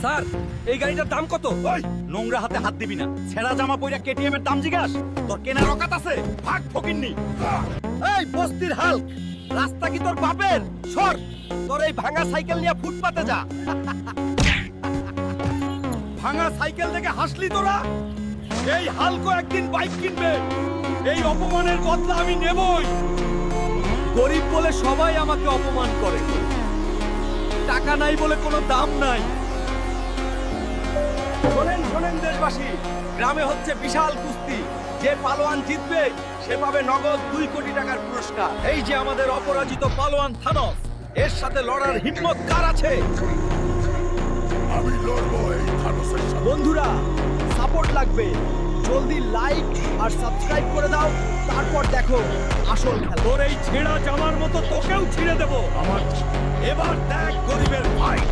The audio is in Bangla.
স্যার এই গাড়িটার দাম কত? ওই নোংরা হাতে হাত দিবি না। ছেঁড়া জামা পইরা কেটিএম এর দাম জিজ্ঞাস? তোর কেনার অকাত আছে? ভাগ ফকিন্নি। এই বস্তির হাল্ক, রাস্তা কি তোর বাপের? সর, তোর এই ভাঙা সাইকেল নিয়ে ফুটপাতে যা। ভাঙা সাইকেল দেখে হাসলি তোরা? এই হালকো একদিন বাইক কিনবে। এই অপমানের বদলা আমি নেবই। গরিব বলে সবাই আমাকে অপমান করে, টাকা নাই বলে কোনো দাম নাই। শোনেন শোনেন দেশবাসী, গ্রামে হচ্ছে বিশাল কুস্তি। যে পালোয়ান জিতবে সে পাবে নগদ 2 কোটি টাকার পুরস্কার। এই যে আমাদের অপরাজিত পালোয়ান থানোস, এর সাথে লড়ার হিম্মত কার আছে? আমি লড়বো এই থানোসের সাথে। বন্ধুরা সাপোর্ট লাগবে, জলদি লাইক আর সাবস্ক্রাইব করে দাও, তারপর দেখো আসল খেলা। তোর এই ছেঁড়া জামার মতো তোকেও ছিঁড়ে দেবো। আমার এবার দেখ গরিবের ফাইট।